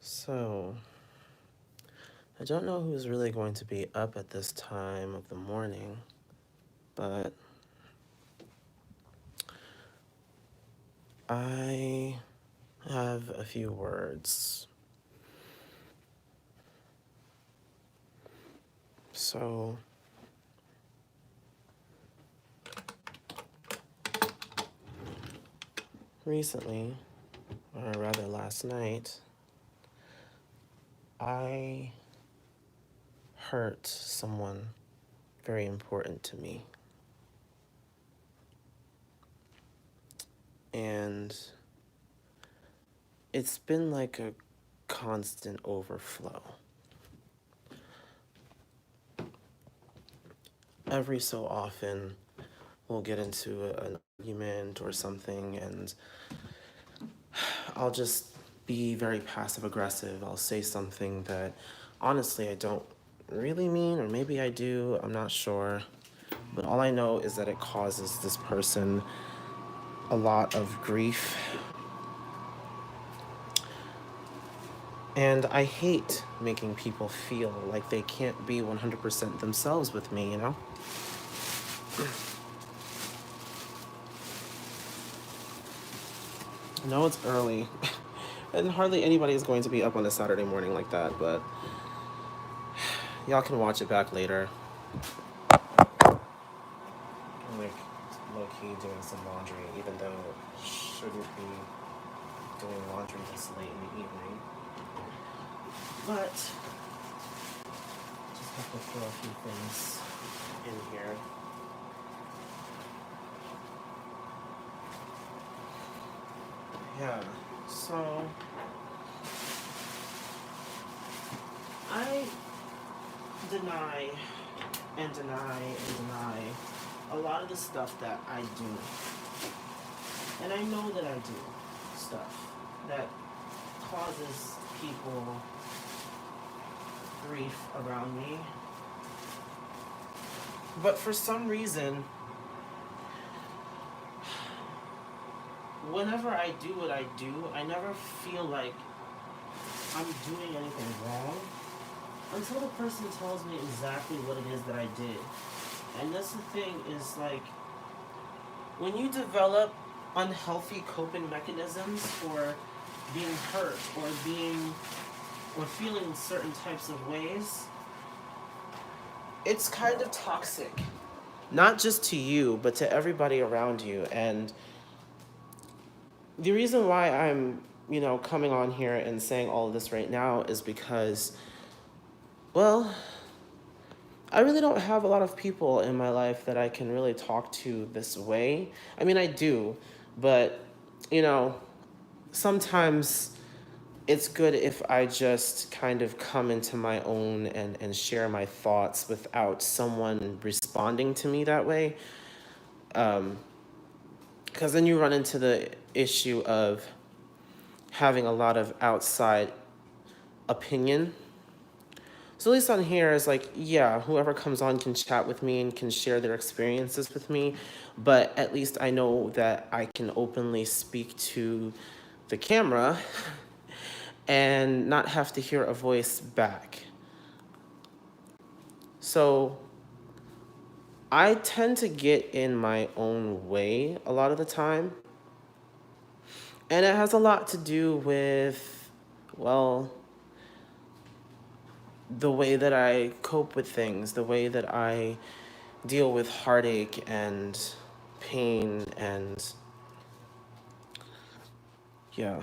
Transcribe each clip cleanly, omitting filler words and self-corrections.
So, I don't know who's really going to be up at this time of the morning, but I have a few words. So, recently, or rather last night, I hurt someone very important to me. And it's been like a constant overflow. Every so often, we'll get into an argument or something, and I'll just be very passive aggressive. I'll say something that honestly I don't really mean, or maybe I do, I'm not sure. But all I know is that it causes this person a lot of grief. And I hate making people feel like they can't be 100% themselves with me, you know? I know it's early, and hardly anybody is going to be up on a Saturday morning like that, but y'all can watch it back later. I'm like low-key doing some laundry, even though I shouldn't be doing laundry this late in the evening. But just have to throw a few things in here. Yeah, so I deny and deny and deny a lot of the stuff that I do. And I know that I do stuff that causes people grief around me. But for some reason, whenever I do what I do, I never feel like I'm doing anything wrong until the person tells me exactly what it is that I did. And that's the thing is like, when you develop unhealthy coping mechanisms for being hurt or feeling certain types of ways, it's kind of toxic. Not just to you, but to everybody around you. And the reason why I'm, coming on here and saying all of this right now is because, well, I really don't have a lot of people in my life that I can really talk to this way. I mean, I do, but, you know, sometimes it's good if I just kind of come into my own and share my thoughts without someone responding to me that way. Because then you run into the issue of having a lot of outside opinion. So at least on here is like, yeah, whoever comes on can chat with me and can share their experiences with me, but at least I know that I can openly speak to the camera and not have to hear a voice back. So I tend to get in my own way a lot of the time. And it has a lot to do with, well, the way that I cope with things, the way that I deal with heartache and pain and yeah.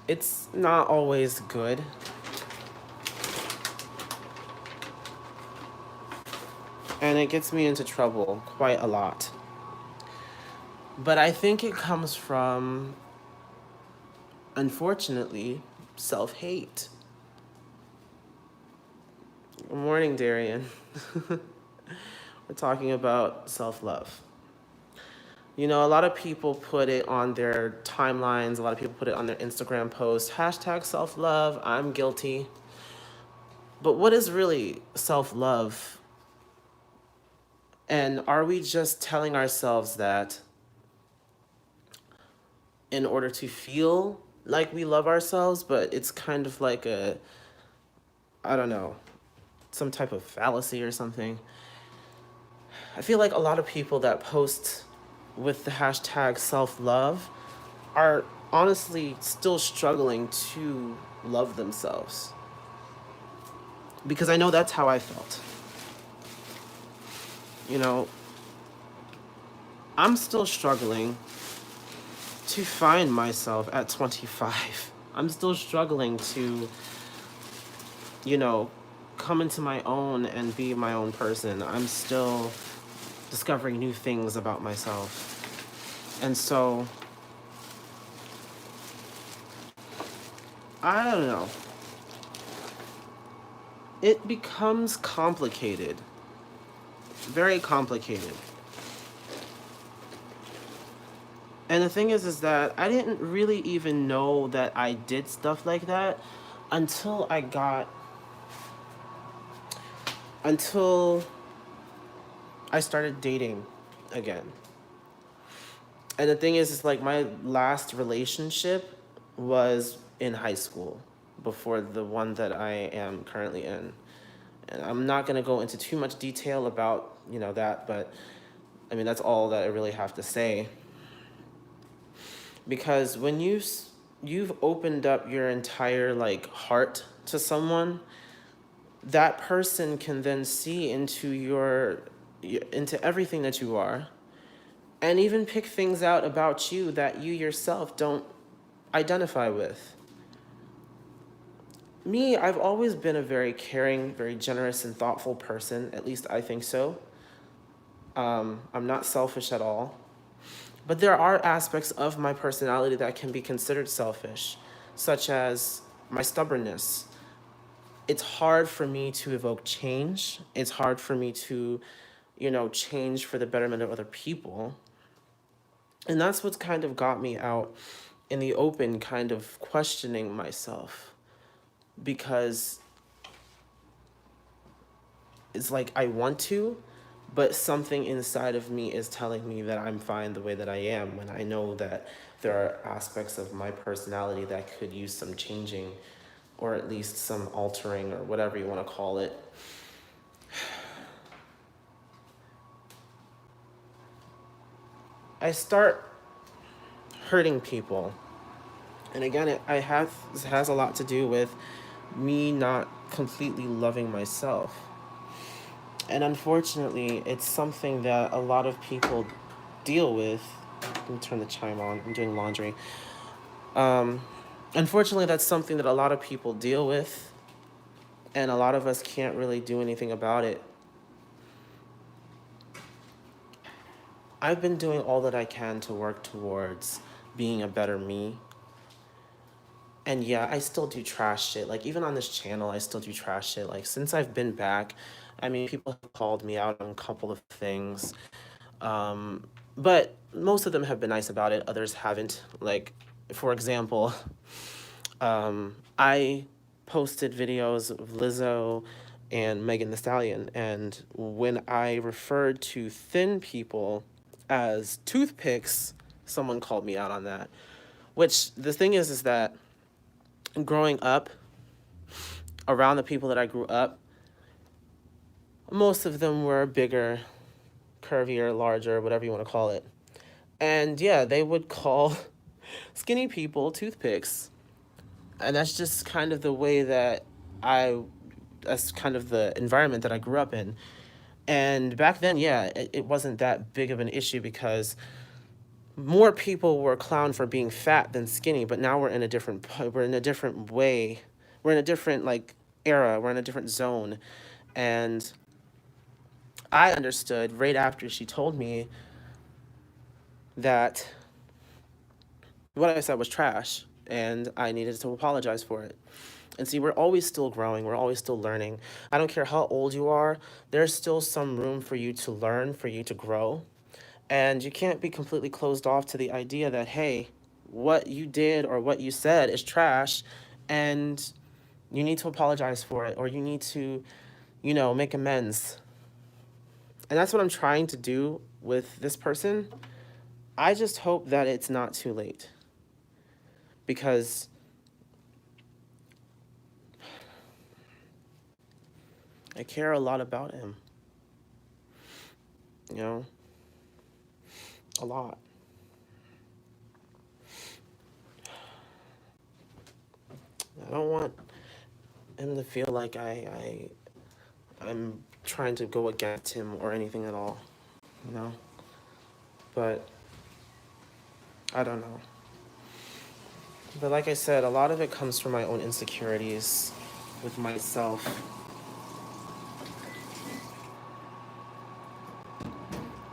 It's not always good. And it gets me into trouble quite a lot. But I think it comes from, unfortunately, self-hate. Good morning, Darian. We're talking about self-love. You know, a lot of people put it on their timelines. A lot of people put it on their Instagram posts. Hashtag self-love. I'm guilty. But what is really self-love? And are we just telling ourselves that in order to feel like we love ourselves, but it's kind of like a, I don't know, some type of fallacy or something. I feel like a lot of people that post with the hashtag self love are honestly still struggling to love themselves. Because I know that's how I felt. You know, I'm still struggling to find myself at 25. I'm still struggling to, you know, come into my own and be my own person. I'm still discovering new things about myself. And so, I don't know. It becomes complicated. Very complicated. And the thing is that I didn't really even know that I did stuff like that until until I started dating again. And the thing is like my last relationship was in high school before the one that I am currently in. And I'm not going to go into too much detail about, that, but I mean, that's all that I really have to say. Because when you've opened up your entire like heart to someone, that person can then see into everything that you are, and even pick things out about you that you yourself don't identify with. Me, I've always been a very caring, very generous and thoughtful person. At least I think so. I'm not selfish at all. But there are aspects of my personality that can be considered selfish, such as my stubbornness. It's hard for me to evoke change. It's hard for me to, change for the betterment of other people. And that's what's kind of got me out in the open, kind of questioning myself. Because it's like I want to, but something inside of me is telling me that I'm fine the way that I am, when I know that there are aspects of my personality that could use some changing, or at least some altering, or whatever you want to call it. I start hurting people. And again, it has a lot to do with me not completely loving myself. And unfortunately, it's something that a lot of people deal with. Let me turn the chime on. I'm doing laundry. Um, Unfortunately, that's something that a lot of people deal with, and a lot of us can't really do anything about it. I've been doing all that I can to work towards being a better me. And yeah, I still do trash shit. Like, even on this channel, I still do trash shit. Like, since I've been back, I mean, people have called me out on a couple of things. But most of them have been nice about it. Others haven't. Like, for example, I posted videos of Lizzo and Megan Thee Stallion. And when I referred to thin people as toothpicks, someone called me out on that. Which, the thing is that growing up around the people that I grew up, most of them were bigger, curvier, larger, whatever you want to call it. And yeah, they would call skinny people toothpicks. And that's just kind of the way that's kind of the environment that I grew up in. And back then, yeah, it wasn't that big of an issue because more people were clowned for being fat than skinny. But now we're in a different way. We're in a different like era. We're in a different zone. And I understood right after she told me that what I said was trash and I needed to apologize for it. And see, we're always still growing. We're always still learning. I don't care how old you are. There's still some room for you to learn, for you to grow. And you can't be completely closed off to the idea that, hey, what you did or what you said is trash and you need to apologize for it, or you need to, make amends. And that's what I'm trying to do with this person. I just hope that it's not too late. because I care a lot about him, you know, a lot. I don't want him to feel like I'm trying to go against him or anything at all, you know? But I don't know. But like I said, a lot of it comes from my own insecurities with myself.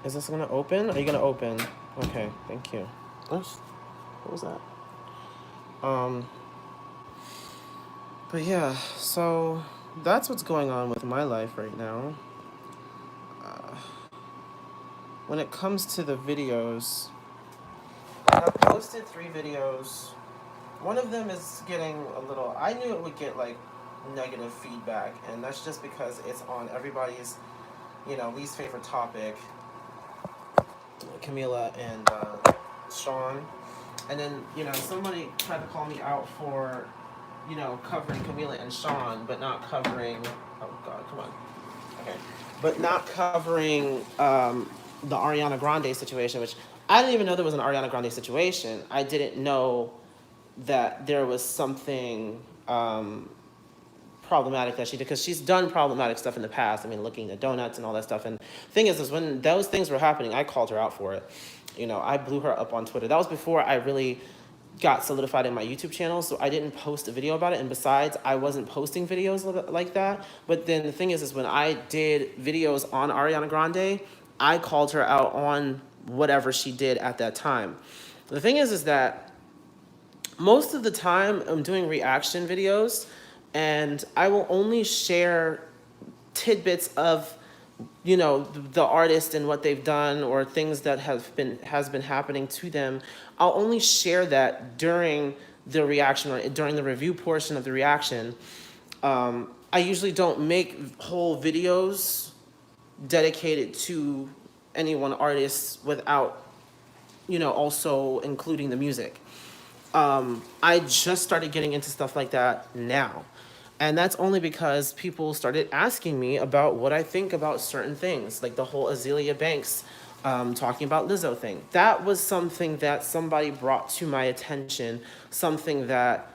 Is this gonna open? Are you gonna open? Okay, thank you. Oops, what was that? But yeah, so that's what's going on with my life right now. When it comes to the videos, I've posted 3 videos. One of them is getting a little, I knew it would get like negative feedback, and that's just because it's on everybody's, least favorite topic, Camila and Sean. And then, somebody tried to call me out for, covering Camila and Sean, but not covering, oh God, come on. Okay. But not covering the Ariana Grande situation, which I didn't even know there was an Ariana Grande situation. I didn't know that there was something problematic that she did, because she's done problematic stuff in the past. I mean, looking at donuts and all that stuff. And the thing is when those things were happening, I called her out for it. I blew her up on Twitter. That was before I really got solidified in my YouTube channel, so I didn't post a video about it. And besides, I wasn't posting videos like that. But then the thing is when I did videos on Ariana Grande, I called her out on whatever she did at that time. The thing is that most of the time I'm doing reaction videos, and I will only share tidbits of the artist and what they've done, or things that has been happening to them. I'll only share that during the reaction or during the review portion of the reaction. I usually don't make whole videos dedicated to any one artist without also including the music. I just started getting into stuff like that now. And that's only because people started asking me about what I think about certain things, like the whole Azealia Banks talking about Lizzo thing. That was something that somebody brought to my attention, something that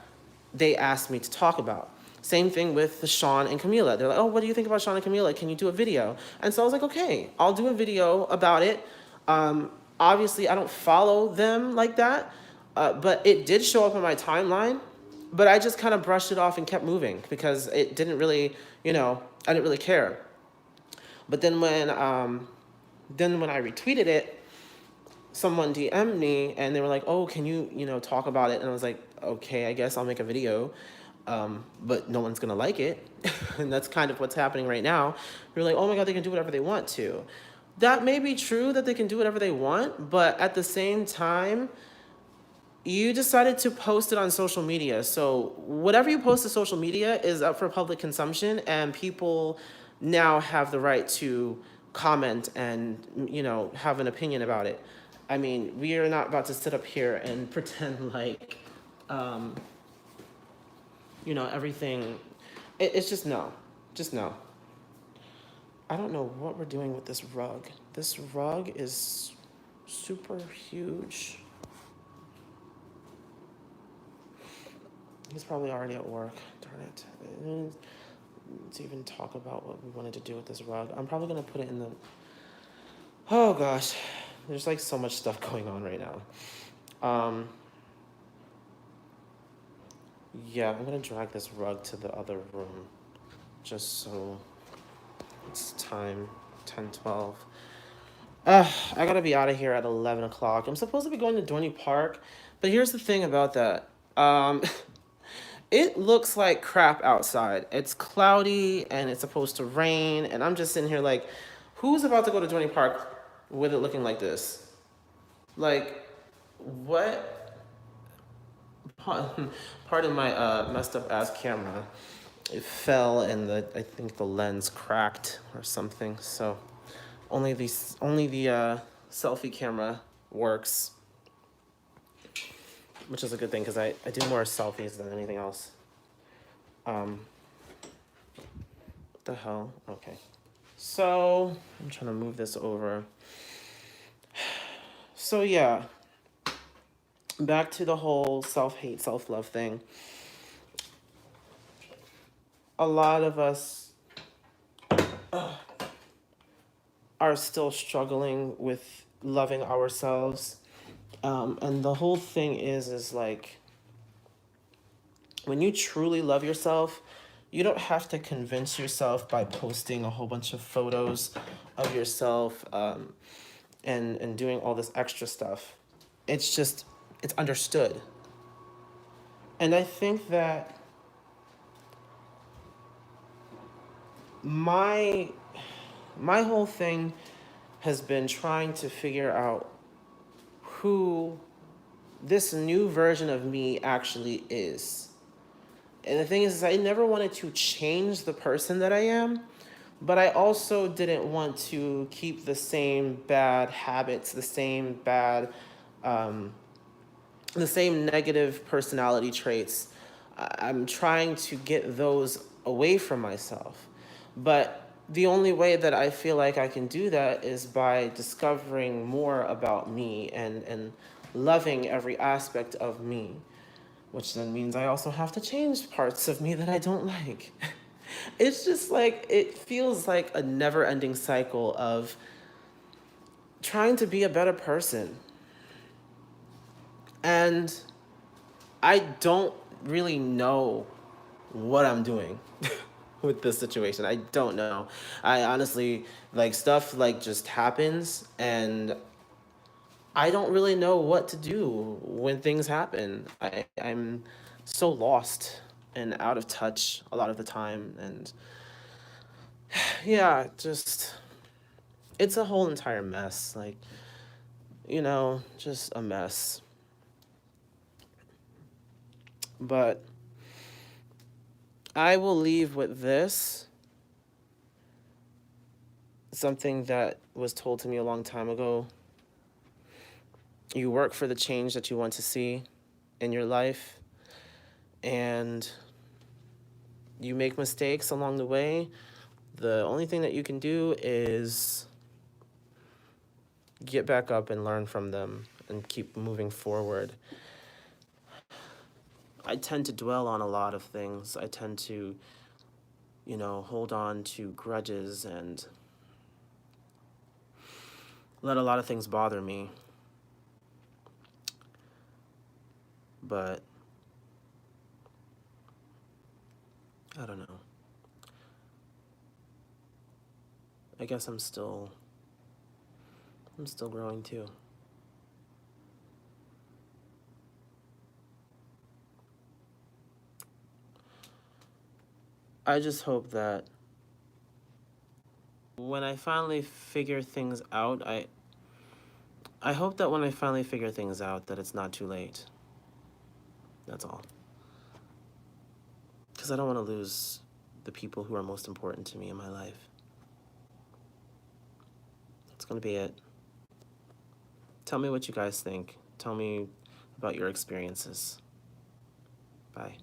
they asked me to talk about. Same thing with the Sean and Camila. They're like, oh, what do you think about Sean and Camila? Can you do a video? And so I was like, okay, I'll do a video about it. Obviously, I don't follow them like that, but it did show up on my timeline. But I just kind of brushed it off and kept moving because it didn't really, I didn't really care. But then when I retweeted it, someone DM'd me and they were like, oh, can you, talk about it? And I was like, okay, I guess I'll make a video. But no one's gonna like it. And that's kind of what's happening right now. You're like, oh my God, they can do whatever they want to. That may be true that they can do whatever they want, but at the same time, you decided to post it on social media. So whatever you post to social media is up for public consumption, and people now have the right to comment and, have an opinion about it. I mean, we are not about to sit up here and pretend like, everything, it's just no. Just no. I don't know what we're doing with this rug. This rug is super huge. He's probably already at work. Darn it. Let's even talk about what we wanted to do with this rug. I'm probably going to put it in the... Oh, gosh. There's like so much stuff going on right now. Yeah, I'm going to drag this rug to the other room. Just so it's time, 10:12. I got to be out of here at 11 o'clock. I'm supposed to be going to Dorney Park, but here's the thing about that. It looks like crap outside. It's cloudy and it's supposed to rain, and I'm just sitting here like, who's about to go to Dorney Park with it looking like this? Like, what? Pardon my messed up ass camera. It fell and I think the lens cracked or something. So only the selfie camera works. which is a good thing because I do more selfies than anything else. What the hell? Okay. So I'm trying to move this over. So yeah, back to the whole self-hate, self-love thing. A lot of us are still struggling with loving ourselves. And the whole thing is like, when you truly love yourself, you don't have to convince yourself by posting a whole bunch of photos of yourself, and doing all this extra stuff. It's just, it's understood. And I think that my my whole thing has been trying to figure out who this new version of me actually is. And the thing is I never wanted to change the person that I am, but I also didn't want to keep the same bad habits, um, the same negative personality traits. I'm trying to get those away from myself. But the only way that I feel like I can do that is by discovering more about me and loving every aspect of me, which then means I also have to change parts of me that I don't like. It's just like, it feels like a never ending cycle of trying to be a better person. And I don't really know what I'm doing with this situation. I don't know. I honestly, like, stuff like just happens, and I don't really know what to do when things happen. I'm so lost and out of touch a lot of the time, and yeah, just, it's a whole entire mess. Like, just a mess. But I will leave with this, something that was told to me a long time ago. You work for the change that you want to see in your life, and you make mistakes along the way. The only thing that you can do is get back up and learn from them and keep moving forward. I tend to dwell on a lot of things. I tend to, hold on to grudges and let a lot of things bother me. But I don't know. I guess I'm still growing too. I just hope that when I finally figure things out, I hope that when I finally figure things out that it's not too late. That's all. Because I don't want to lose the people who are most important to me in my life. That's going to be it. Tell me what you guys think. Tell me about your experiences. Bye.